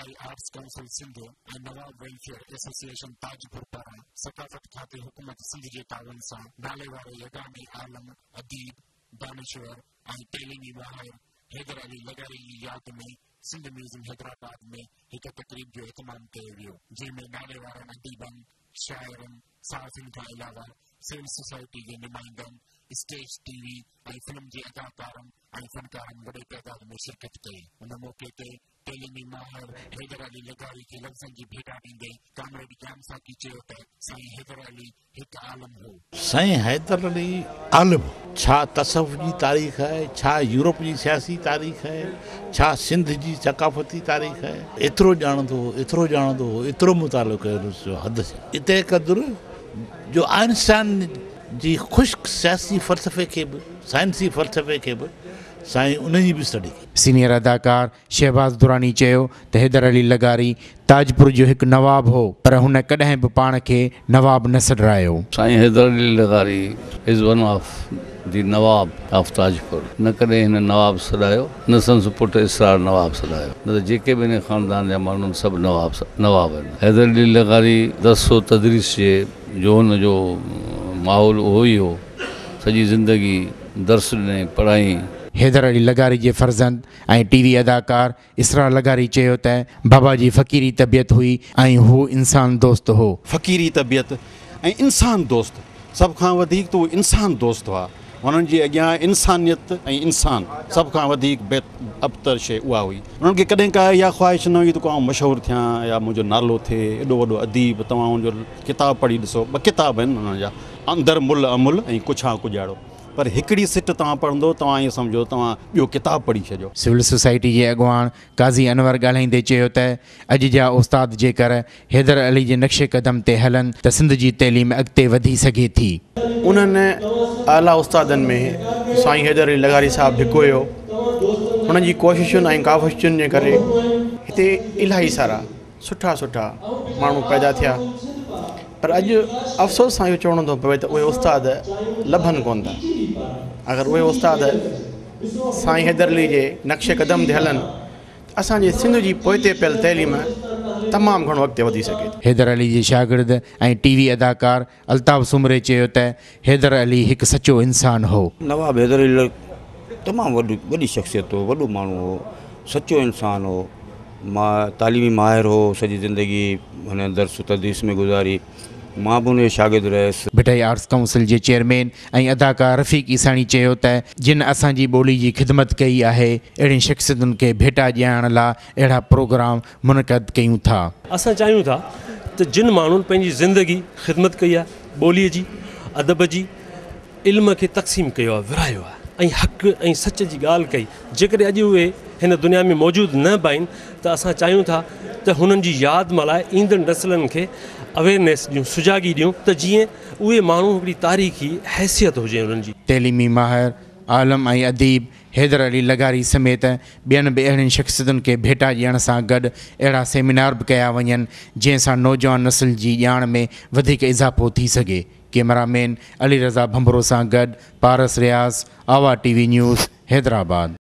BI arts council Sindh ऐं नवाब welfare association Tajpur पारां सकाफ़त खाते हुकूमत सिंध जे तावन सां नाले वारे यगामी आलम अदीब दानिश्वर ऐं तइलीमी माहिर हैदर अली लगारी जी यादि में सिंध म्यूज़ियम हैदराबाद में हिकु तक़रीब जो इत्माम कयो वियो, जंहिंमें नाले वारनि अदीबनि, शाइरनि, साहिफ़नि खां अलावा सिविल सोसाइटी जे नुमाइंदनि, स्टेज टीवी ऐं फिल्म जे अदाकारनि ऐं फनकारनि वॾे तइदाद में शिरकत कई। उन मौक़े ते तइलीमी माहिर हैदर अली लगारी खे लफ़्ज़नि जी भेटा ॾींदे कामरेड जामसाकी चयो त साईं हैदर अली हिकु आलम हो। साईं हैदर अली आलम छा तसव्वुफ़ जी तारीख़ है, छा यूरोप जी सियासी तारीख़ है, छा सिंध जी सकाफ़ती तारीख़ है, एतिरो ॼाणंदो एतिरो मुतालो कयो हद से इते क़दुरु जो आइंस्टाइन जी ख़ुश्क सियासी फ़लसफ़े खे बि साइंसी फ़लसफ़े खे बि साईं उन जी बि स्टडी कई। सीनियर अदाकार शहबाज़ दुरानी चयो त हैदर अली लगारी ताजपुर जो हिकु नवाब हो, पर हुन कॾहिं बि पाण खे नवाब न सॾरायो। Sain Haider Ali Lagari is one of the Nawab of Tajpur. न कॾहिं हिन नवाब सॾायो, न संदसि पुटु इसरार नवाब सॾायो, न त जेके बि हिन ख़ानदान जा माण्हू सभु नवाब आहिनि। हैदर अली लगारी दरसो तदरीस जो हुनजो माहौल उहो ई हो, सॼी ज़िंदगी दर्स ॾिनई पढ़ाई। हैदर अली लगारी जे फर्ज़ंद ऐं टीवी अदाकार इसरार लगारी चयो त बाबा जी फ़क़ीरी तबियत हुई ऐं हू इंसान दोस्त हो। फ़क़ीरी तबियत ऐं इंसान दोस्त, सभ खां वधीक त उहो इंसान दोस्त हुआ। उन्हनि जे अॻियां इंसानियत ऐं इंसान सभ खां वधीक अबतर शइ उहा हुई। उन्हनि खे कॾहिं का इहा ख़्वाहिश न हुई त को आउं मशहूरु थियां या मुंहिंजो नालो थिए, एॾो वॾो अदीब। तव्हां हुनजो किताब पढ़ी ॾिसो, 2 किताब आहिनि हुननि जा, अंदर मुल अमुल ऐं कुछां कुॼाड़ो। पर हिकिड़ी सिट तव्हां पढ़ंदो, तव्हां ईअं सम्झो तव्हां ॿियो किताब पढ़ी छॾियो। सिविल सोसाइटी जे अॻुवाण काज़ी अनवर ॻाल्हाईंदे चयो त अॼु जा उस्ताद जेकर हैदर अली जे नक्शे क़दम ते हलनि त सिंध जी तइलीम अॻिते वधी सघे थी। उन्हनि आला उस्तादनि में साईं हैदर अली लगारी साहिबु हिकु हुयो। हुननि जी कोशिशुनि ऐं काविशुनि जे करे हिते इलाही सारा सुठा माण्हू पैदा थिया। पर अॼु अफ़सोस सां इहो चवणो थो पवे त उहे उस्ताद लभनि कोन था। अगरि उहे उस्ताद साईं हैदर अली जे नक्शे क़दम ते हलनि त असांजे सिंध जी पोइते पियल तइलीम तमामु घणो अॻिते वधी सघे थी। हैदर अली जे शागिर्द ऐं टीवी अदाकार अल्ताफ़ सुमरे चयो त हैदर अली हिकु सचो इंसान हो। नवाब हैदर अली तमामु वॾी शख़्सियत हो, वॾो माण्हू हो, सचो इंसान हो, तालीमी माहिर हो, सॼी ज़िंदगी हुन दर्स तदरीस में गुज़ारी। मां बि हुनजो शागिर्द रहियुसि। BI आर्ट्स काउंसिल जे चेयरमैन ऐं अदाकार रफ़ीक ईसाणी चयो त जिन असांजी ॿोली जी ख़िदमत कई आहे, अहिड़ियुनि शख़्सियतुनि खे भेटा ॾियारण लाइ अहिड़ा प्रोग्राम मुनक़द कयूं था। असां चाहियूं था त जिन माण्हुनि पंहिंजी ज़िंदगी ख़िदमत कई आहे, ॿोलीअ जी, अदब जी, इल्म खे तक़सीम कयो आहे, विरायो आहे ऐं हक़ ऐं सच जी ॻाल्हि कई, जेकॾहिं अॼु उहे हिन दुनिया में मौजूदु न बि आहिनि त असां चाहियूं था त हुननि जी यादि मल्हाए ईंदड़ नस्लनि खे अवेयरनेस ॾियूं, सुजागी ॾियूं त जीअं उहे माण्हू हिकिड़ी तारीख़ी हैसियत हुजे उन्हनि जी। तइलीमी माहिर आलम ऐं अदीब हैदर अली लगारी समेत ॿियनि बि अहिड़ियुनि शख़्सियतुनि खे भेटा ॾियण सां गॾु अहिड़ा सेमिनार बि कया वञनि जंहिंसां नौजवान नस्ल जी ॼाण में वधीक इज़ाफ़ो थी सघे। कैमरामैन अली रज़ा भंभरो सां गॾु पारस रियाज़, आवा TV न्यूज़, हैदराबाद।